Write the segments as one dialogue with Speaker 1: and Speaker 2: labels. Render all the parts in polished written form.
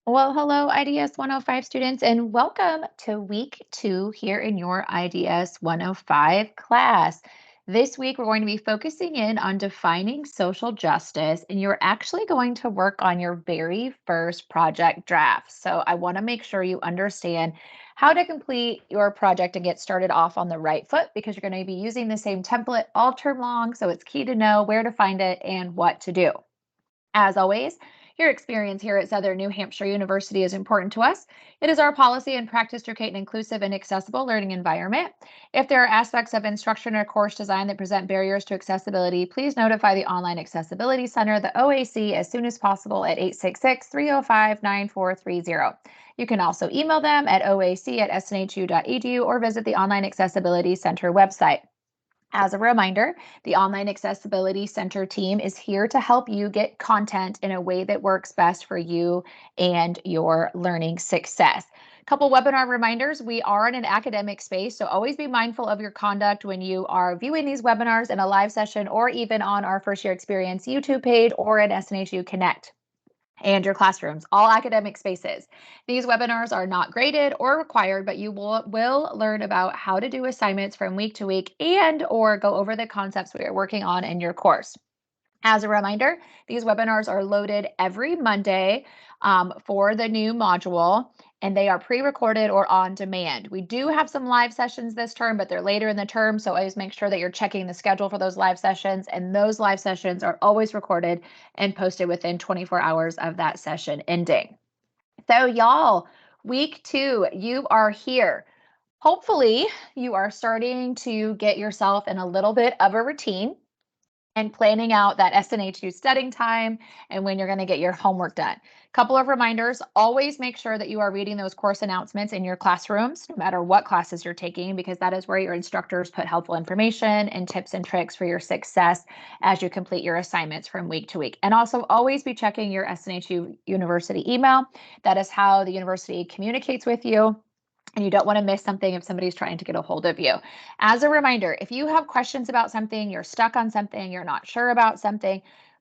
Speaker 1: Well, hello, IDS 105 students, and welcome to week 2 here in your IDS 105 class. This week, we're going to be focusing in on defining social justice, and you're actually going to work on your very first project draft. So, I want to make sure you understand how to complete your project and get started off on the right foot because you're going to be using the same template all term long. So, it's key to know where to find it and what to do. As always, your experience here at Southern New Hampshire University is important to us. It is our policy and practice to create an inclusive and accessible learning environment. If there are aspects of instruction or course design that present barriers to accessibility, please notify the Online Accessibility Center, the OAC, as soon as possible at 866-305-9430. You can also email them at oac@snhu.edu or visit the Online Accessibility Center website. As a reminder, the Online Accessibility Center team is here to help you get content in a way that works best for you and your learning success. Couple webinar reminders. We are in an academic space, so always be mindful of your conduct when you are viewing these webinars in a live session or even on our First Year Experience YouTube page or at SNHU Connect and your classrooms, all academic spaces. These webinars are not graded or required, but you will learn about how to do assignments from week to week and or go over the concepts we are working on in your course. As a reminder, these webinars are loaded every Monday for the new module, and they are pre-recorded or on demand. We do have some live sessions this term, but they're later in the term, so always make sure that you're checking the schedule for those live sessions, and those live sessions are always recorded and posted within 24 hours of that session ending. So y'all, week 2, you are here. Hopefully, you are starting to get yourself in a little bit of a routine and planning out that SNHU studying time and when you're going to get your homework done. Couple of reminders, always make sure that you are reading those course announcements in your classrooms, no matter what classes you're taking, because that is where your instructors put helpful information and tips and tricks for your success as you complete your assignments from week to week. And also always be checking your SNHU University email. That is how the university communicates with you, and you don't want to miss something if somebody's trying to get a hold of you. As a reminder, if you have questions about something, you're stuck on something, you're not sure about something,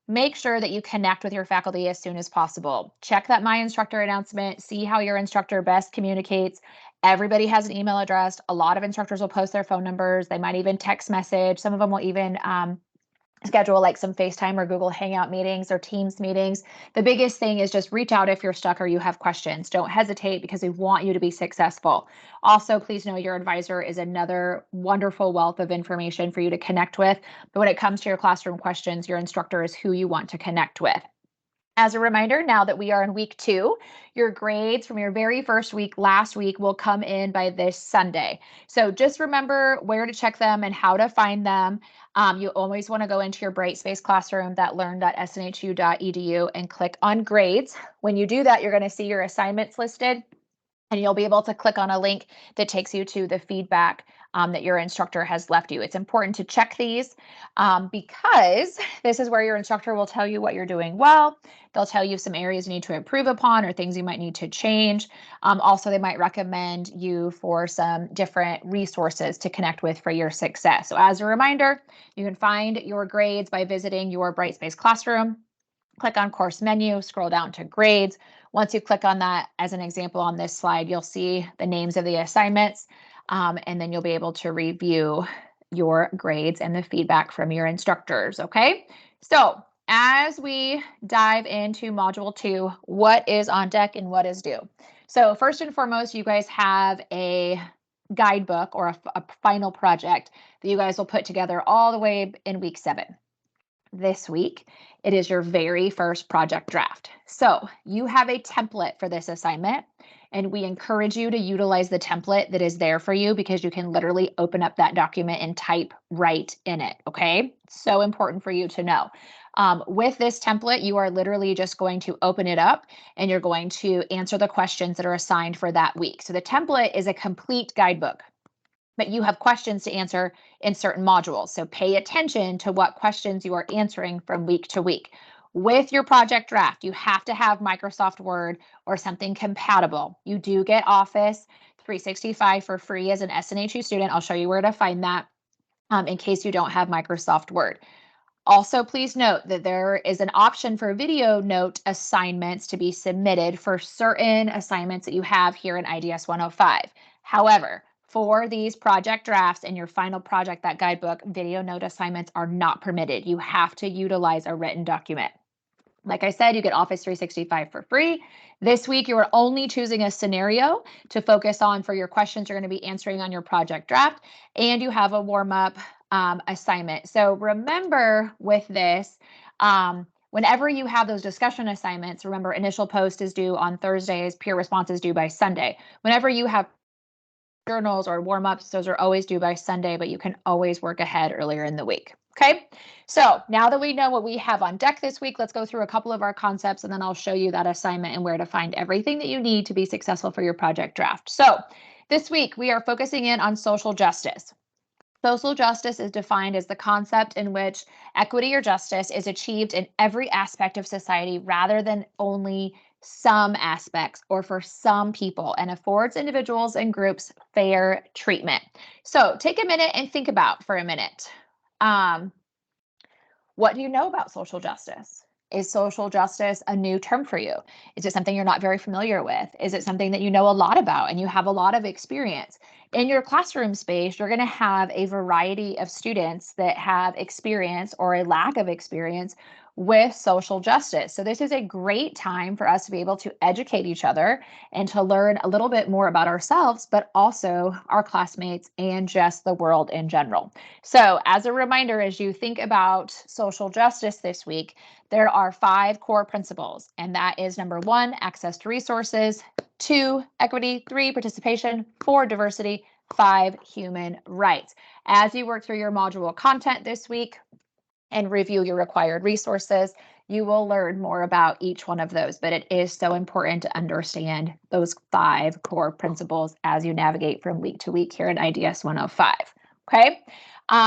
Speaker 1: make sure that you connect with your faculty as soon as possible. Check that My Instructor announcement, see how your instructor best communicates. Everybody has an email address. A lot of instructors will post their phone numbers. They might even text message. Some of them will even schedule like some FaceTime or Google Hangout meetings or Teams meetings. The biggest thing is just reach out if you're stuck or you have questions. Don't hesitate because we want you to be successful. Also, please know your advisor is another wonderful wealth of information for you to connect with. But when it comes to your classroom questions, your instructor is who you want to connect with. As a reminder, now that we are in week 2, your grades from your very first week last week will come in by this Sunday. So just remember where to check them and how to find them. You always want to go into your Brightspace classroom, that learn.snhu.edu, and click on grades. When you do that, you're going to see your assignments listed, and you'll be able to click on a link that takes you to the feedback that your instructor has left you. It's important to check these because this is where your instructor will tell you what you're doing well. They'll tell you some areas you need to improve upon or things you might need to change. Also, they might recommend you for some different resources to connect with for your success. So as a reminder, you can find your grades by visiting your Brightspace classroom. Click on course menu, scroll down to grades. Once you click on that, as an example on this slide, you'll see the names of the assignments, and then you'll be able to review your grades and the feedback from your instructors, okay? So as we dive into Module 2, what is on deck and what is due? So first and foremost, you guys have a guidebook or a final project that you guys will put together all the way in week 7. This week, it is your very first project draft. So you have a template for this assignment, and we encourage you to utilize the template that is there for you because you can literally open up that document and type right in it, okay? So important for you to know. With this template, you are literally just going to open it up and you're going to answer the questions that are assigned for that week. So the template is a complete guidebook, but you have questions to answer in certain modules. So pay attention to what questions you are answering from week to week. With your project draft, you have to have Microsoft Word or something compatible. You do get Office 365 for free as an SNHU student. I'll show you where to find that in case you don't have Microsoft Word. Also, please note that there is an option for video note assignments to be submitted for certain assignments that you have here in IDS 105. However, for these project drafts and your final project, that guidebook, video note assignments are not permitted. You have to utilize a written document. Like I said, you get Office 365 for free. This week, you are only choosing a scenario to focus on for your questions you're going to be answering on your project draft, and you have a warm-up assignment. So remember with this, whenever you have those discussion assignments, remember initial post is due on Thursdays, peer response is due by Sunday. Whenever you have journals or warm-ups, those are always due by Sunday, but you can always work ahead earlier in the week. Okay, so now that we know what we have on deck this week, let's go through a couple of our concepts and then I'll show you that assignment and where to find everything that you need to be successful for your project draft. So this week we are focusing in on social justice. Social justice is defined as the concept in which equity or justice is achieved in every aspect of society rather than only some aspects or for some people, and affords individuals and groups fair treatment. So take a minute and think about for a minute. What do you know about social justice? Is social justice a new term for you? Is it something you're not very familiar with? Is it something that you know a lot about and you have a lot of experience? In your classroom space, you're going to have a variety of students that have experience or a lack of experience with social justice. So this is a great time for us to be able to educate each other and to learn a little bit more about ourselves, but also our classmates and just the world in general. So as a reminder, as you think about social justice this week, there are 5 core principles, and that is number 1, access to resources, 2, equity, 3, participation, 4, diversity, 5, human rights. As you work through your module content this week and review your required resources, you will learn more about each one of those, but it is so important to understand those 5 core principles as you navigate from week to week here in IDS 105. Okay.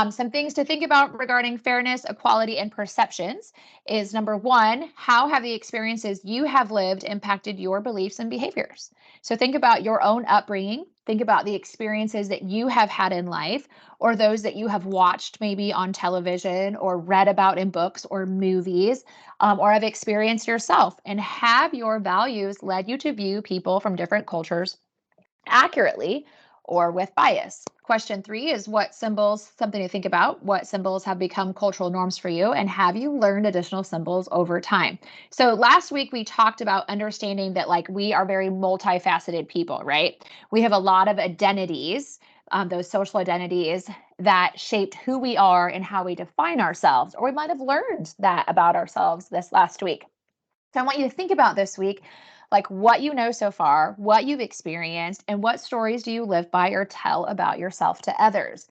Speaker 1: Some things to think about regarding fairness, equality, and perceptions is number 1, how have the experiences you have lived impacted your beliefs and behaviors? So think about your own upbringing. Think about the experiences that you have had in life or those that you have watched maybe on television or read about in books or movies or have experienced yourself. And have your values led you to view people from different cultures accurately or with bias? Question 3 is what symbols, something to think about, what symbols have become cultural norms for you, and have you learned additional symbols over time? So last week we talked about understanding that like we are very multifaceted people, right? We have a lot of identities, those social identities that shaped who we are and how we define ourselves, or we might have learned that about ourselves this last week. So I want you to think about this week, like what you know so far, what you've experienced, and what stories do you live by or tell about yourself to others.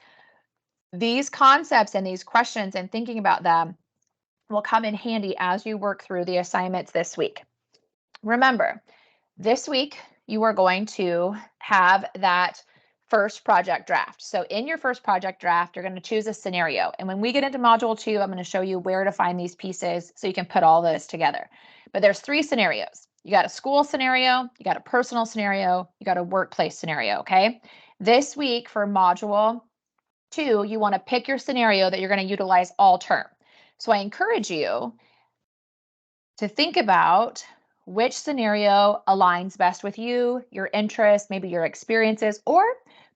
Speaker 1: These concepts and these questions and thinking about them will come in handy as you work through the assignments this week. Remember, this week you are going to have that first project draft. So in your first project draft, you're going to choose a scenario. And when we get into module 2, I'm going to show you where to find these pieces so you can put all this together. But there's 3 scenarios. You got a school scenario, you got a personal scenario, you got a workplace scenario, okay? This week for module 2, you want to pick your scenario that you're going to utilize all term. So I encourage you to think about which scenario aligns best with you, your interests, maybe your experiences, or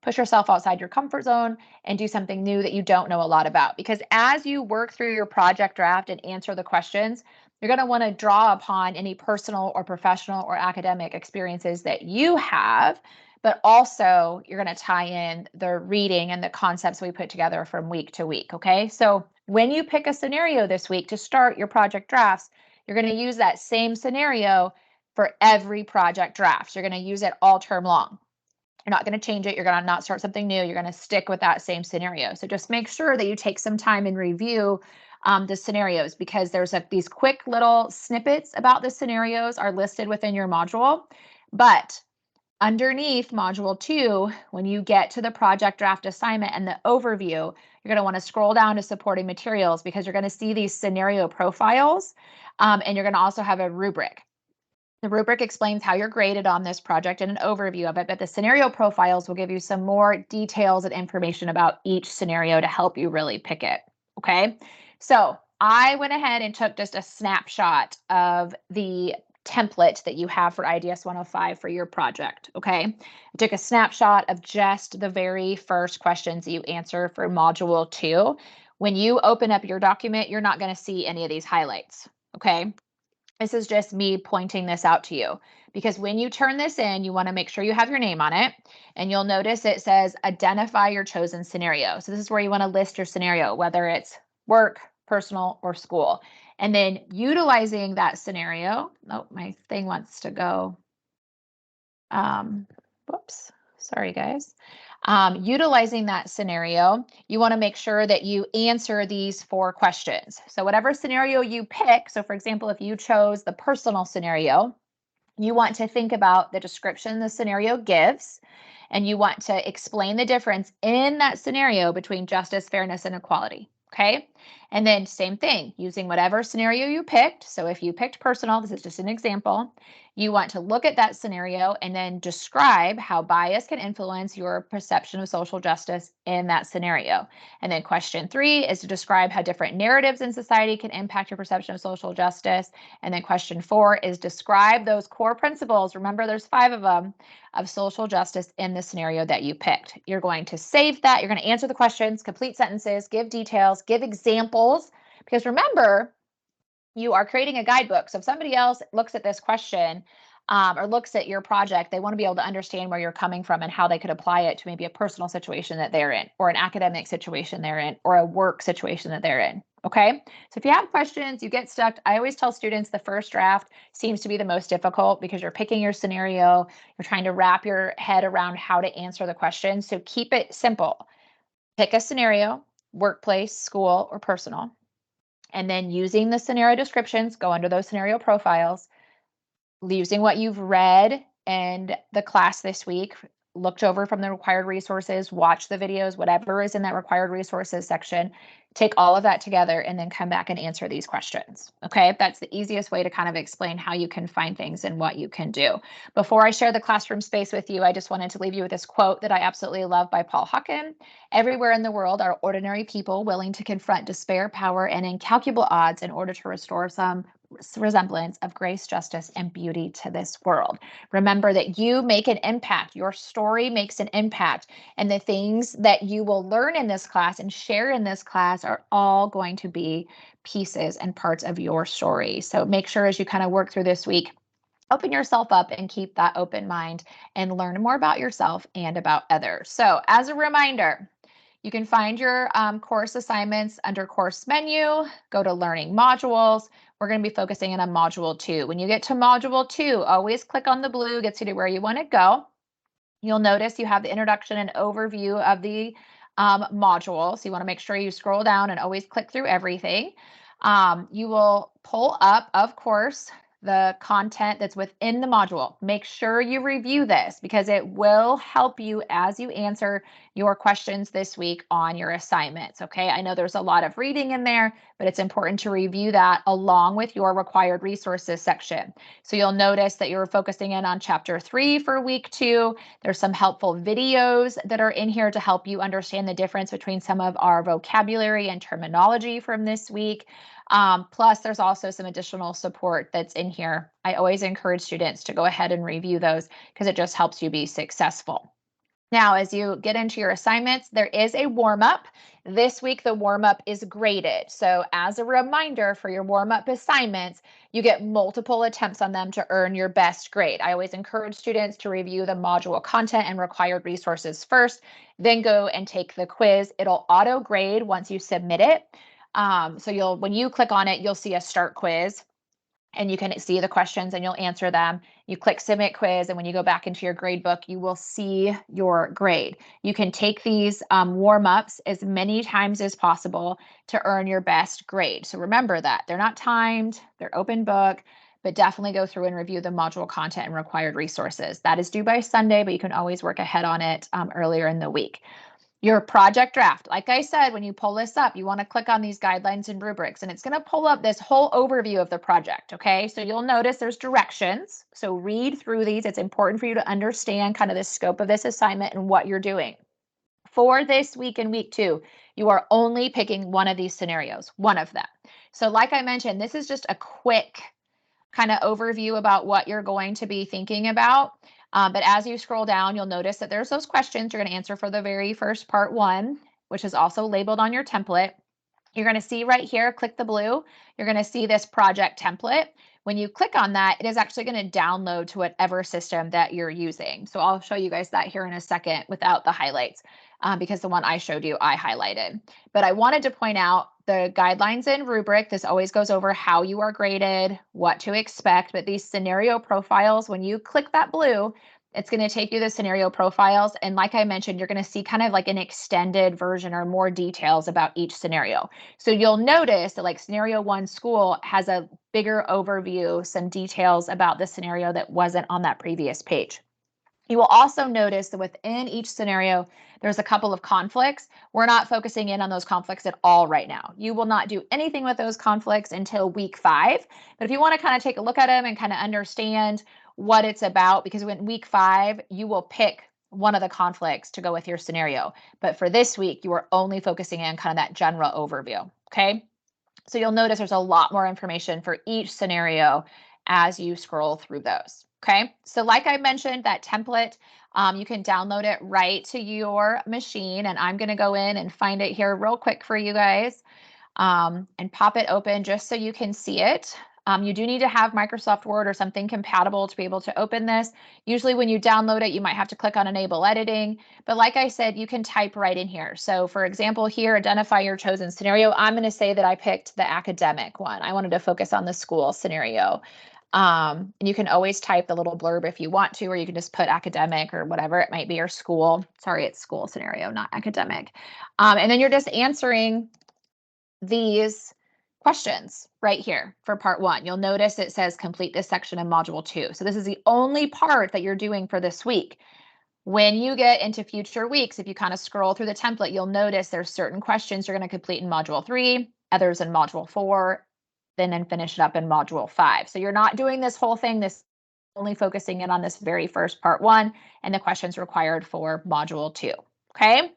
Speaker 1: push yourself outside your comfort zone and do something new that you don't know a lot about. Because as you work through your project draft and answer the questions, you're going to want to draw upon any personal or professional or academic experiences that you have, but also you're going to tie in the reading and the concepts we put together from week to week. Okay. So when you pick a scenario this week to start your project drafts, you're going to use that same scenario for every project draft. You're going to use it all term long. You're not going to change it. You're going to not start something new. You're going to stick with that same scenario. So just make sure that you take some time and review the scenarios, because there's these quick little snippets about the scenarios are listed within your module. But underneath module 2, when you get to the project draft assignment and the overview, you're going to want to scroll down to supporting materials, because you're going to see these scenario profiles, and you're going to also have a rubric. The rubric explains how you're graded on this project and an overview of it, but the scenario profiles will give you some more details and information about each scenario to help you really pick it. Okay, so I went ahead and took just a snapshot of the template that you have for IDS 105 for your project, okay? I took a snapshot of just the very first questions that you answer for Module 2. When you open up your document, you're not going to see any of these highlights, okay? This is just me pointing this out to you because when you turn this in, you want to make sure you have your name on it. And you'll notice it says identify your chosen scenario. So this is where you want to list your scenario, whether it's work, personal, or school. And then utilizing that scenario. Oh, my thing wants to go. Whoops. Sorry, guys. Utilizing that scenario, you want to make sure that you answer these 4 questions. So whatever scenario you pick, so for example, if you chose the personal scenario, you want to think about the description the scenario gives, and you want to explain the difference in that scenario between justice, fairness, and equality. Okay. And then same thing, using whatever scenario you picked. So if you picked personal, this is just an example, you want to look at that scenario and then describe how bias can influence your perception of social justice in that scenario. And then question 3 is to describe how different narratives in society can impact your perception of social justice. And then question 4 is describe those core principles. Remember, there's 5 of them of social justice in the scenario that you picked. You're going to save that. You're going to answer the questions, complete sentences, give details, give examples. Because remember, you are creating a guidebook. So if somebody else looks at this question or looks at your project, they want to be able to understand where you're coming from and how they could apply it to maybe a personal situation that they're in, or an academic situation they're in, or a work situation that they're in. Okay. So if you have questions, you get stuck. I always tell students the first draft seems to be the most difficult because you're picking your scenario, you're trying to wrap your head around how to answer the question. So keep it simple. Pick a scenario, workplace, school, or personal. And then using the scenario descriptions, go under those scenario profiles, using what you've read and the class this week, looked over from the required resources, watch the videos, whatever is in that required resources section, take all of that together and then come back and answer these questions. Okay, that's the easiest way to kind of explain how you can find things and what you can do. Before I share the classroom space with you, I just wanted to leave you with this quote that I absolutely love by Paul Hawken. Everywhere in the world are ordinary people willing to confront despair, power, and incalculable odds in order to restore some resemblance of grace, justice, and beauty to this world. Remember that you make an impact. Your story makes an impact. And the things that you will learn in this class and share in this class are all going to be pieces and parts of your story. So make sure as you kind of work through this week, open yourself up and keep that open mind and learn more about yourself and about others. So as a reminder, you can find your course assignments under course menu, go to learning modules. We're going to be focusing in on module 2. When you get to module 2, always click on the blue, gets you to where you want to go. You'll notice you have the introduction and overview of the module. So you want to make sure you scroll down and always click through everything. You will pull up, of course, the content that's within the module. Make sure you review this because it will help you as you answer your questions this week on your assignments. Okay, I know there's a lot of reading in there, but it's important to review that along with your required resources section. So you'll notice that you're focusing in on chapter 3 for week 2. There's some helpful videos that are in here to help you understand the difference between some of our vocabulary and terminology from this week. Plus, there's also some additional support that's in here. I always encourage students to go ahead and review those because it just helps you be successful. Now, as you get into your assignments, there is a warm-up. This week, the warm-up is graded. So as a reminder for your warm-up assignments, you get multiple attempts on them to earn your best grade. I always encourage students to review the module content and required resources first, then go and take the quiz. It'll auto-grade once you submit it. So when you click on it, you'll see a start quiz and you can see the questions and you'll answer them. You click submit quiz, and when you go back into your grade book, you will see your grade. You can take these warm-ups as many times as possible to earn your best grade. So remember that they're not timed, they're open book, but definitely go through and review the module content and required resources. That is due by Sunday, but you can always work ahead on it earlier in the week. Your project draft, like I said, when you pull this up, you want to click on these guidelines and rubrics, and it's going to pull up this whole overview of the project, okay? So you'll notice there's directions. So read through these. It's important for you to understand kind of the scope of this assignment and what you're doing. For this week and week 2, you are only picking one of these scenarios, one of them. So like I mentioned, this is just a quick kind of overview about what you're going to be thinking about. But as you scroll down, you'll notice that there's those questions you're going to answer for the very first part 1, which is also labeled on your template. You're going to see right here, click the blue, you're going to see this project template. When you click on that, it is actually going to download to whatever system that you're using. So I'll show you guys that here in a second without the highlights, because the one I showed you, I highlighted. But I wanted to point out the guidelines and rubric. This always goes over how you are graded, what to expect. But these scenario profiles, when you click that blue, it's going to take you to the scenario profiles. And like I mentioned, you're going to see kind of like an extended version or more details about each scenario. So you'll notice that like scenario 1 school has a bigger overview, some details about the scenario that wasn't on that previous page. You will also notice that within each scenario, there's a couple of conflicts. We're not focusing in on those conflicts at all right now. You will not do anything with those conflicts until week 5. But if you want to kind of take a look at them and kind of understand what it's about, because in week 5, you will pick one of the conflicts to go with your scenario. But for this week, you are only focusing in kind of that general overview. Okay. So you'll notice there's a lot more information for each scenario as you scroll through those. Okay, so like I mentioned, that template, you can download it right to your machine, and I'm going to go in and find it here real quick for you guys, and pop it open just so you can see it. You do need to have Microsoft Word or something compatible to be able to open this. Usually when you download it, you might have to click on Enable Editing. But like I said, you can type right in here. So for example, here, identify your chosen scenario. I'm going to say that I picked the academic one. I wanted to focus on the school scenario. And you can always type the little blurb if you want to, or you can just put academic or whatever it might be, or school. Sorry, it's school scenario, not academic. And then you're just answering these questions right here for part 1. You'll notice it says complete this section in module 2. So this is the only part that you're doing for this week. When you get into future weeks, if you kind of scroll through the template, you'll notice there's certain questions you're going to complete in module 3, others in module 4, then finish it up in module 5. So you're not doing this whole thing, this only focusing in on this very first part 1 and the questions required for module 2. Okay.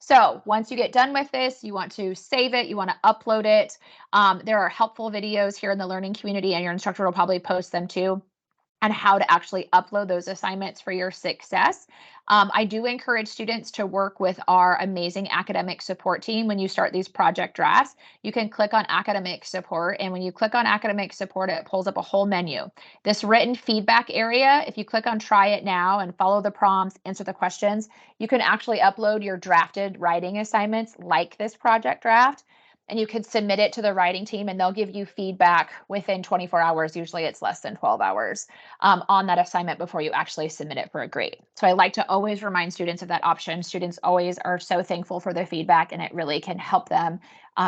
Speaker 1: So once you get done with this, you want to save it, you want to upload it. There are helpful videos here in the learning community, and your instructor will probably post them too, on how to actually upload those assignments for your success. I do encourage students to work with our amazing academic support team. When you start these project drafts, you can click on academic support. And when you click on academic support, it pulls up a whole menu. This written feedback area, if you click on try it now and follow the prompts, answer the questions, you can actually upload your drafted writing assignments like this project draft. And you can submit it to the writing team, and they'll give you feedback within 24 hours. Usually it's less than 12 hours on that assignment before you actually submit it for a grade. So I like to always remind students of that option. Students always are so thankful for the feedback, and it really can help them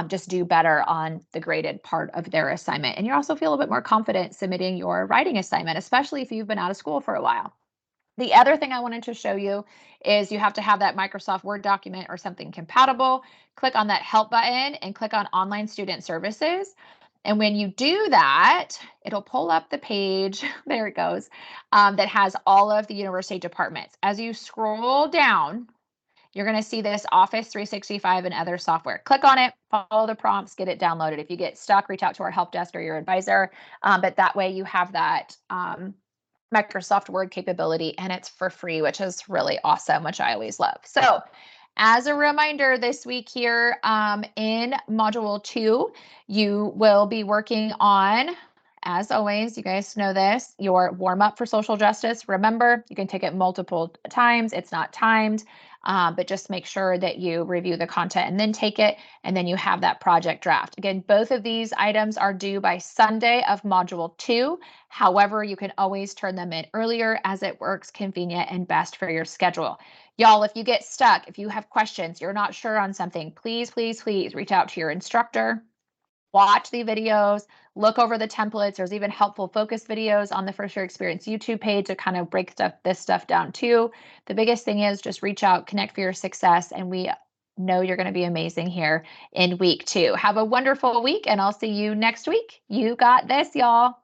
Speaker 1: just do better on the graded part of their assignment. And you also feel a bit more confident submitting your writing assignment, especially if you've been out of school for a while. The other thing I wanted to show you is you have to have that Microsoft Word document or something compatible. Click on that help button and click on online student services. And when you do that, it'll pull up the page, there it goes, that has all of the university departments. As you scroll down, you're going to see this Office 365 and other software. Click on it, follow the prompts, get it downloaded. If you get stuck, reach out to our help desk or your advisor. But that way you have that Microsoft Word capability, and it's for free, which is really awesome, which I always love. So as a reminder, this week here in Module 2, you will be working on, as always, you guys know this, your warm-up for social justice. Remember, you can take it multiple times. It's not timed, but just make sure that you review the content and then take it, and then you have that project draft. Again, both of these items are due by Sunday of Module 2. However, you can always turn them in earlier as it works convenient and best for your schedule. Y'all, if you get stuck, if you have questions, you're not sure on something, please, please, please reach out to your instructor. Watch the videos, look over the templates. There's even helpful focus videos on the First Year Experience YouTube page to kind of break this stuff down too. The biggest thing is just reach out, connect for your success, and we know you're going to be amazing here in week 2. Have a wonderful week, and I'll see you next week. You got this, y'all.